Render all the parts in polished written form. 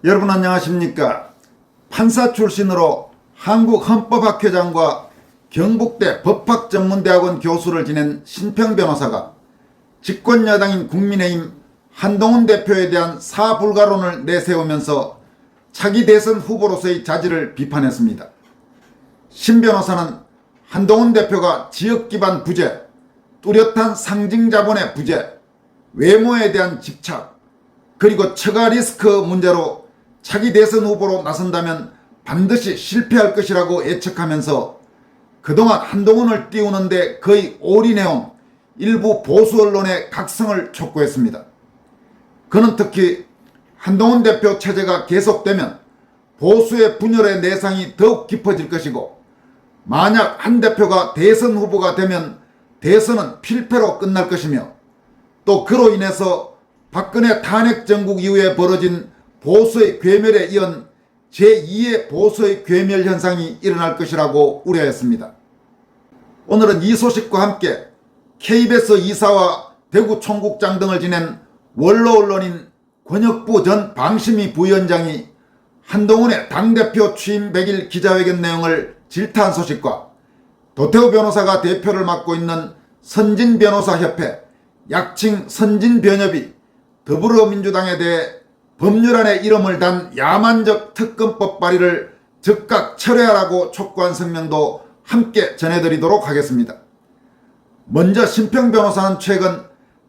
여러분 안녕하십니까? 판사 출신으로 한국헌법학회장과 경북대 법학전문대학원 교수를 지낸 신평 변호사가 집권여당인 국민의힘 한동훈 대표에 대한 사불가론을 내세우면서 차기 대선 후보로서의 자질을 비판했습니다. 신 변호사는 한동훈 대표가 지역기반 부재, 뚜렷한 상징자본의 부재, 외모에 대한 집착, 그리고 처가 리스크 문제로 차기 대선 후보로 나선다면 반드시 실패할 것이라고 예측하면서 그동안 한동훈을 띄우는데 거의 올인해온 일부 보수 언론의 각성을 촉구했습니다. 그는 특히 한동훈 대표 체제가 계속되면 보수의 분열의 내상이 더욱 깊어질 것이고, 만약 한 대표가 대선 후보가 되면 대선은 필패로 끝날 것이며, 또 그로 인해서 박근혜 탄핵 정국 이후에 벌어진 보수의 괴멸에 이은 제2의 보수의 괴멸 현상이 일어날 것이라고 우려했습니다. 오늘은 이 소식과 함께 KBS 이사와 대구 총국장 등을 지낸 원로 언론인 권혁부 전 방심위 부위원장이 한동훈의 당대표 취임 100일 기자회견 내용을 질타한 소식과 도태우 변호사가 대표를 맡고 있는 선진변호사협회, 약칭 선진변협이 더불어민주당에 대해 법률안에 이름을 단 야만적 특검법 발의를 즉각 철회하라고 촉구한 성명도 함께 전해드리도록 하겠습니다. 먼저 신평 변호사는 최근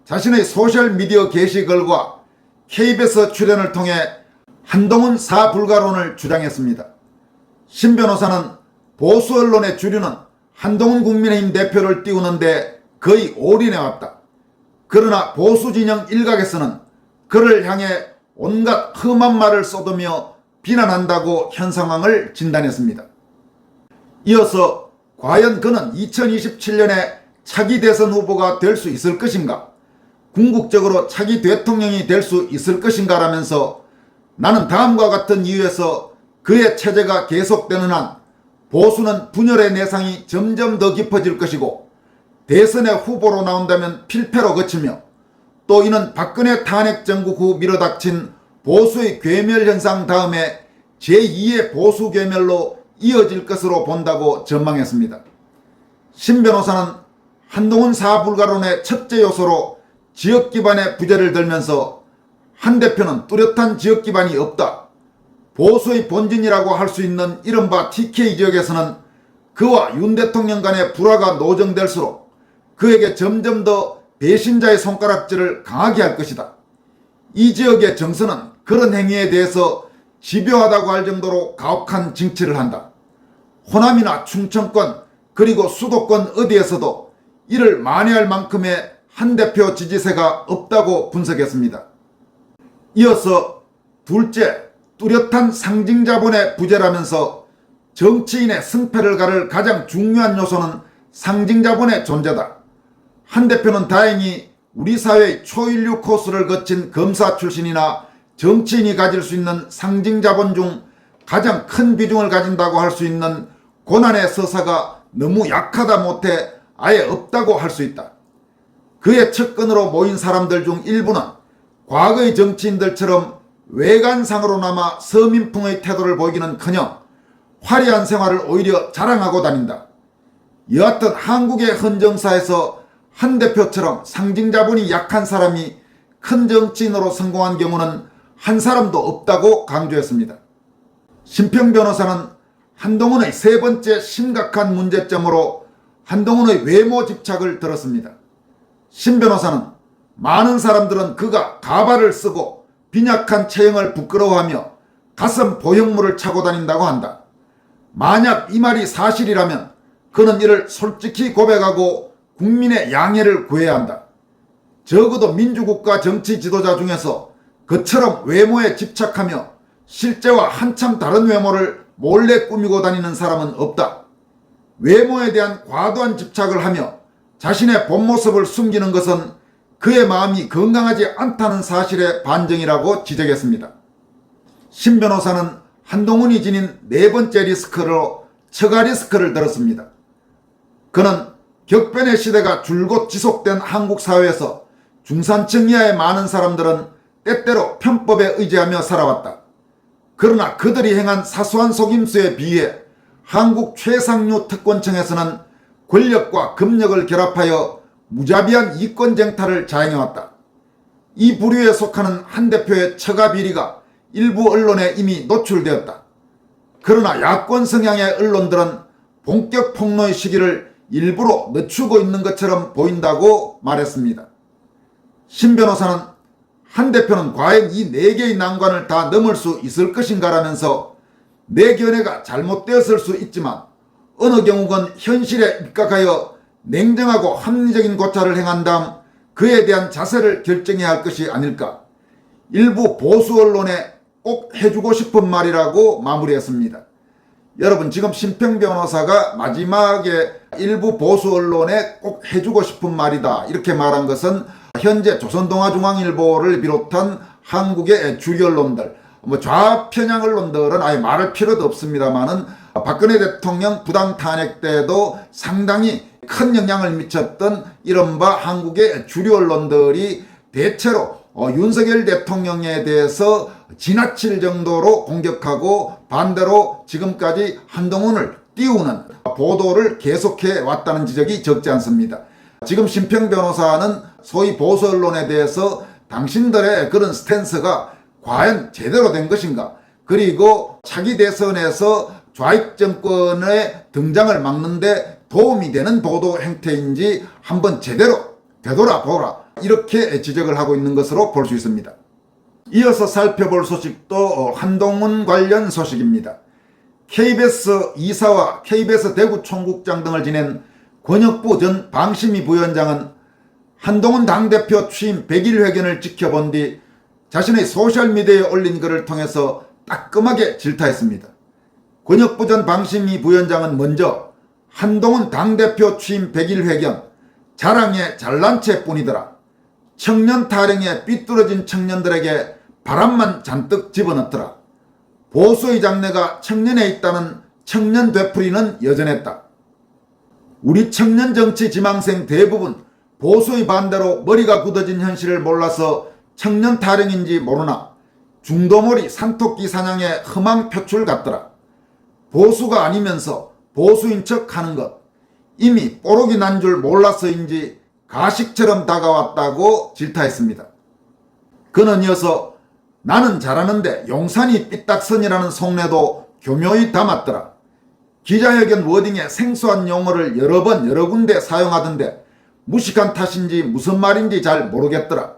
자신의 소셜미디어 게시글과 KBS 출연을 통해 한동훈 사불가론을 주장했습니다. 신 변호사는 보수 언론의 주류는 한동훈 국민의힘 대표를 띄우는데 거의 올인해왔다. 그러나 보수 진영 일각에서는 그를 향해 온갖 험한 말을 쏟으며 비난한다고 현 상황을 진단했습니다. 이어서 과연 그는 2027년에 차기 대선 후보가 될 수 있을 것인가? 궁극적으로 차기 대통령이 될 수 있을 것인가 라면서 나는 다음과 같은 이유에서 그의 체제가 계속되는 한 보수는 분열의 내상이 점점 더 깊어질 것이고, 대선에 후보로 나온다면 필패로 그치며, 또 이는 박근혜 탄핵 정국 후 밀어닥친 보수의 괴멸 현상 다음에 제2의 보수 괴멸로 이어질 것으로 본다고 전망했습니다. 신 변호사는 한동훈 사불가론의 첫째 요소로 지역 기반의 부재를 들면서 한 대표는 뚜렷한 지역 기반이 없다. 보수의 본진이라고 할 수 있는 이른바 TK 지역에서는 그와 윤 대통령 간의 불화가 노정될수록 그에게 점점 더 배신자의 손가락질을 강하게 할 것이다. 이 지역의 정서는 그런 행위에 대해서 집요하다고 할 정도로 가혹한 징치를 한다. 호남이나 충청권 그리고 수도권 어디에서도 이를 만회할 만큼의 한 대표 지지세가 없다고 분석했습니다. 이어서 둘째, 뚜렷한 상징자본의 부재라면서 정치인의 승패를 가를 가장 중요한 요소는 상징자본의 존재다. 한 대표는 다행히 우리 사회의 초인류 코스를 거친 검사 출신이나 정치인이 가질 수 있는 상징자본 중 가장 큰 비중을 가진다고 할 수 있는 고난의 서사가 너무 약하다 못해 아예 없다고 할 수 있다. 그의 측근으로 모인 사람들 중 일부는 과거의 정치인들처럼 외관상으로나마 서민풍의 태도를 보이기는커녕 화려한 생활을 오히려 자랑하고 다닌다. 여하튼 한국의 헌정사에서 한 대표처럼 상징자본이 약한 사람이 큰 정치인으로 성공한 경우는 한 사람도 없다고 강조했습니다. 신평 변호사는 한동훈의 세 번째 심각한 문제점으로 한동훈의 외모 집착을 들었습니다. 신 변호사는 많은 사람들은 그가 가발을 쓰고 빈약한 체형을 부끄러워하며 가슴 보형물을 차고 다닌다고 한다. 만약 이 말이 사실이라면 그는 이를 솔직히 고백하고 국민의 양해를 구해야 한다. 적어도 민주국가 정치 지도자 중에서 그처럼 외모에 집착하며 실제와 한참 다른 외모를 몰래 꾸미고 다니는 사람은 없다. 외모에 대한 과도한 집착을 하며 자신의 본 모습을 숨기는 것은 그의 마음이 건강하지 않다는 사실의 반증이라고 지적했습니다. 신 변호사는 한동훈이 지닌 네 번째 리스크로 처가 리스크를 들었습니다. 그는 격변의 시대가 줄곧 지속된 한국 사회에서 중산층 이하의 많은 사람들은 때때로 편법에 의지하며 살아왔다. 그러나 그들이 행한 사소한 속임수에 비해 한국 최상류 특권층에서는 권력과 금력을 결합하여 무자비한 이권쟁탈을 자행해왔다. 이 부류에 속하는 한 대표의 처가 비리가 일부 언론에 이미 노출되었다. 그러나 야권 성향의 언론들은 본격 폭로의 시기를 일부러 늦추고 있는 것처럼 보인다고 말했습니다. 신 변호사는 한 대표는 과연 이 4개의 난관을 다 넘을 수 있을 것인가 라면서 내 견해가 잘못되었을 수 있지만 어느 경우건 현실에 입각하여 냉정하고 합리적인 고찰을 행한 다음 그에 대한 자세를 결정해야 할 것이 아닐까. 일부 보수 언론에 꼭 해주고 싶은 말이라고 마무리했습니다. 여러분, 지금 심평 변호사가 마지막에 일부 보수 언론에 꼭 해주고 싶은 말이다 이렇게 말한 것은 현재 조선동아중앙일보를 비롯한 한국의 주요 언론들, 좌편향 언론들은 아예 말할 필요도 없습니다만은 박근혜 대통령 부당 탄핵 때도 상당히 큰 영향을 미쳤던 이른바 한국의 주류 언론들이 대체로 윤석열 대통령에 대해서 지나칠 정도로 공격하고 반대로 지금까지 한동훈을 띄우는 보도를 계속해 왔다는 지적이 적지 않습니다. 지금 심평 변호사는 소위 보수 언론에 대해서 당신들의 그런 스탠스가 과연 제대로 된 것인가, 그리고 차기 대선에서 좌익 정권의 등장을 막는데 도움이 되는 보도 행태인지 한번 제대로 되돌아보라, 이렇게 지적을 하고 있는 것으로 볼 수 있습니다. 이어서 살펴볼 소식도 한동훈 관련 소식입니다. KBS 이사와 KBS 대구 총국장 등을 지낸 권혁부 전 방심위 부위원장은 한동훈 당대표 취임 100일 회견을 지켜본 뒤 자신의 소셜미디어에 올린 글을 통해서 따끔하게 질타했습니다. 권혁부 전 방심위 부위원장은 먼저 한동훈 당대표 취임 100일 회견 자랑에 잘난 채뿐이더라. 청년 타령에 삐뚤어진 청년들에게 바람만 잔뜩 집어넣더라. 보수의 장래가 청년에 있다는 청년 되풀이는 여전했다. 우리 청년 정치 지망생 대부분 보수의 반대로 머리가 굳어진 현실을 몰라서 청년 타령인지 모르나 중도몰이 산토끼 사냥의 흠앙 표출 같더라. 보수가 아니면서 보수인 척 하는 것, 이미 뽀록이 난 줄 몰라서인지 가식처럼 다가왔다고 질타했습니다. 그는 이어서 나는 잘하는데 용산이 삐딱선이라는 속내도 교묘히 담았더라. 기자회견 워딩에 생소한 용어를 여러 번 여러 군데 사용하던데 무식한 탓인지 무슨 말인지 잘 모르겠더라.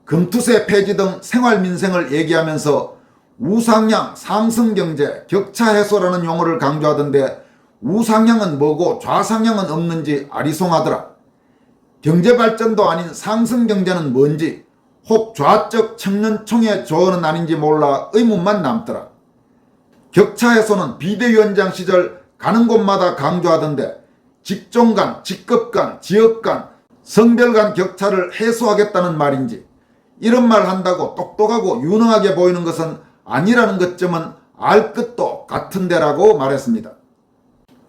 금투세 폐지 등 생활민생을 얘기하면서 우상향, 상승경제, 격차 해소라는 용어를 강조하던데 우상향은 뭐고 좌상향은 없는지 아리송하더라. 경제발전도 아닌 상승경제는 뭔지 혹 좌적 청년총회 조언은 아닌지 몰라 의문만 남더라. 격차 해소는 비대위원장 시절 가는 곳마다 강조하던데 직종 간, 직급 간, 지역 간, 성별 간 격차를 해소하겠다는 말인지 이런 말 한다고 똑똑하고 유능하게 보이는 것은 아니라는 것쯤은 알 것도 같은데라고 말했습니다.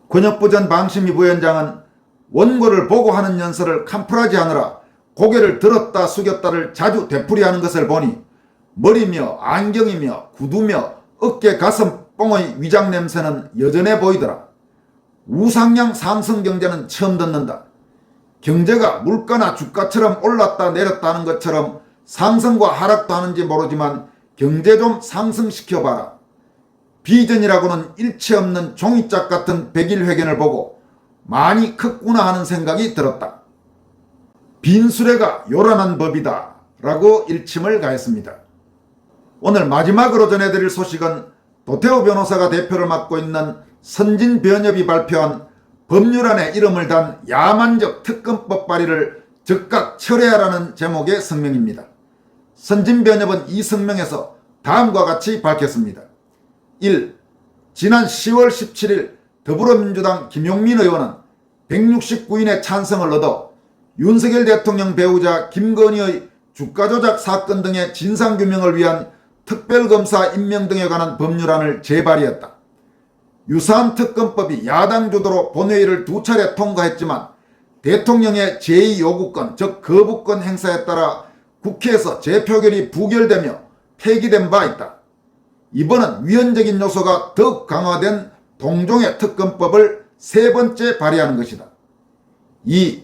권혁부 전 방심위 부위원장은 원고를 보고 하는 연설을 캄프라지 하느라 고개를 들었다 숙였다를 자주 되풀이하는 것을 보니 머리며 안경이며 구두며 어깨 가슴 뽕의 위장 냄새는 여전해 보이더라. 우상향 상승 경제는 처음 듣는다. 경제가 물가나 주가처럼 올랐다 내렸다는 것처럼 상승과 하락도 하는지 모르지만 경제 좀 상승시켜봐라. 비전이라고는 일체 없는 종이짝 같은 100일 회견을 보고 많이 컸구나 하는 생각이 들었다. 빈수레가 요란한 법이다 라고 일침을 가했습니다. 오늘 마지막으로 전해드릴 소식은 도태우 변호사가 대표를 맡고 있는 선진변협이 발표한 법률안에 이름을 단 야만적 특검법 발의를 즉각 철회하라는 제목의 성명입니다. 선진변협은 이 성명에서 다음과 같이 밝혔습니다. 1. 지난 10월 17일 더불어민주당 김용민 의원은 169인의 찬성을 얻어 윤석열 대통령 배우자 김건희의 주가조작 사건 등의 진상규명을 위한 특별검사 임명 등에 관한 법률안을 재발의했다. 유사한 특검법이 야당 주도로 본회의를 2차례 통과했지만 대통령의 제2요구권 즉 거부권 행사에 따라 국회에서 재표결이 부결되며 폐기된 바 있다. 이번은 위헌적인 요소가 더욱 강화된 동종의 특검법을 세 번째 발의하는 것이다. 이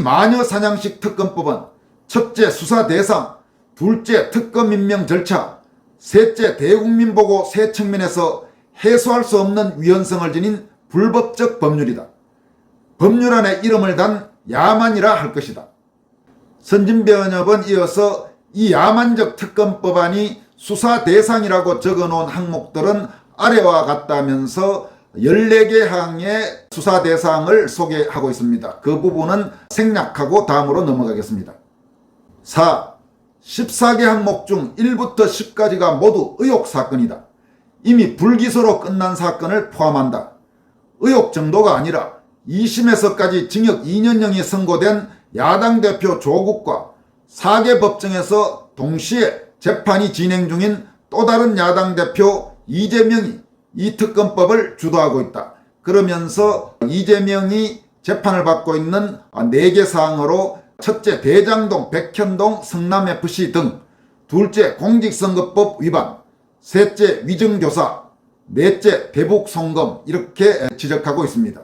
마녀사냥식 특검법은 첫째 수사 대상, 둘째 특검 임명 절차, 셋째 대국민 보고 세 측면에서 해소할 수 없는 위헌성을 지닌 불법적 법률이다. 법률안에 이름을 단 야만이라 할 것이다. 선진변협은 이어서 이 야만적 특검법안이 수사 대상이라고 적어놓은 항목들은 아래와 같다면서 14개 항의 수사 대상을 소개하고 있습니다. 그 부분은 생략하고 다음으로 넘어가겠습니다. 4. 14개 항목 중 1부터 10까지가 모두 의혹 사건이다. 이미 불기소로 끝난 사건을 포함한다. 의혹 정도가 아니라 2심에서까지 징역 2년형이 선고된 야당 대표 조국과 4개 법정에서 동시에 재판이 진행 중인 또 다른 야당 대표 이재명이 이 특검법을 주도하고 있다. 그러면서 이재명이 재판을 받고 있는 4개 사항으로 첫째 대장동, 백현동, 성남FC 등, 둘째 공직선거법 위반, 셋째 위증교사, 넷째 대북 송금 이렇게 지적하고 있습니다.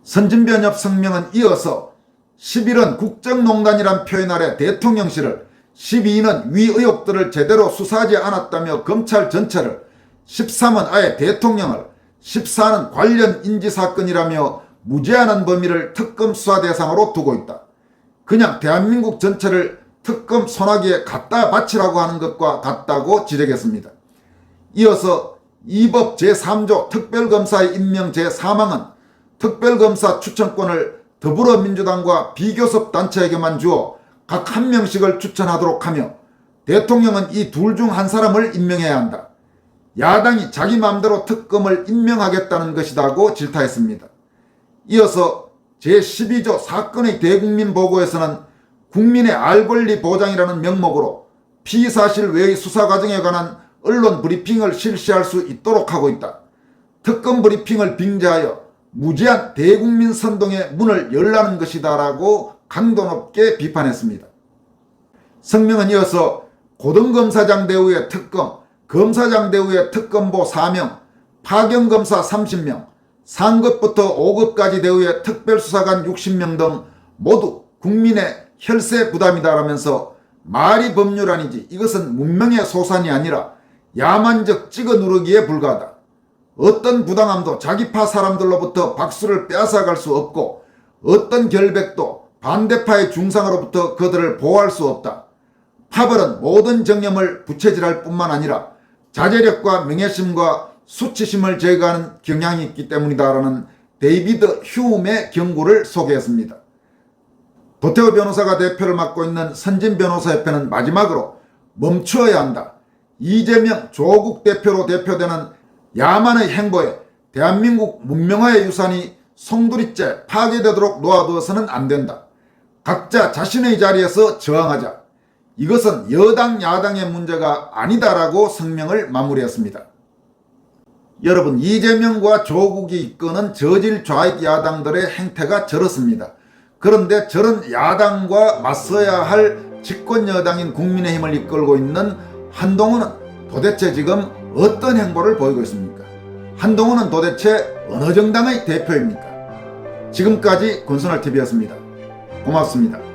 선진변협 성명은 이어서 11은 국정농단이란 표현 아래 대통령실을, 12는 위 의혹들을 제대로 수사하지 않았다며 검찰 전체를, 13은 아예 대통령을, 14는 관련 인지사건이라며 무제한한 범위를 특검 수사 대상으로 두고 있다. 그냥 대한민국 전체를 특검 소나기에 갖다 바치라고 하는 것과 같다고 지적했습니다. 이어서 이 법 제3조 특별검사의 임명 제4항은 특별검사 추천권을 더불어민주당과 비교섭 단체에게만 주어 각 한 명씩을 추천하도록 하며 대통령은 이 둘 중 한 사람을 임명해야 한다. 야당이 자기 마음대로 특검을 임명하겠다는 것이라고 질타했습니다. 이어서 제12조 사건의 대국민 보고에서는 국민의 알 권리 보장이라는 명목으로 피사실 외의 수사 과정에 관한 언론 브리핑을 실시할 수 있도록 하고 있다. 특검 브리핑을 빙자하여 무제한 대국민 선동의 문을 열라는 것이다 라고 강도 높게 비판했습니다. 성명은 이어서 고등검사장 대우의 특검, 검사장 대우의 특검보 4명, 파견검사 30명, 상급부터 5급까지 대우의 특별수사관 60명 등 모두 국민의 혈세 부담이다라면서 말이 법률안이지 이것은 문명의 소산이 아니라 야만적 찍어 누르기에 불과하다. 어떤 부당함도 자기파 사람들로부터 박수를 빼앗아갈 수 없고 어떤 결백도 반대파의 중상으로부터 그들을 보호할 수 없다. 파벌은 모든 정념을 부채질할 뿐만 아니라 자제력과 명예심과 수치심을 제거하는 경향이 있기 때문이다라는 데이비드 휴움의 경고를 소개했습니다. 도태우 변호사가 대표를 맡고 있는 선진변호사협회는 마지막으로 멈추어야 한다. 이재명, 조국 대표로 대표되는 야만의 행보에 대한민국 문명화의 유산이 송두리째 파괴되도록 놓아두어서는 안 된다. 각자 자신의 자리에서 저항하자. 이것은 여당, 야당의 문제가 아니다라고 성명을 마무리했습니다. 여러분, 이재명과 조국이 이끄는 저질 좌익 야당들의 행태가 저렇습니다. 그런데 저런 야당과 맞서야 할 집권 여당인 국민의힘을 이끌고 있는 한동훈은 도대체 지금 어떤 행보를 보이고 있습니까? 한동훈은 도대체 어느 정당의 대표입니까? 지금까지 권순할TV였습니다. 고맙습니다.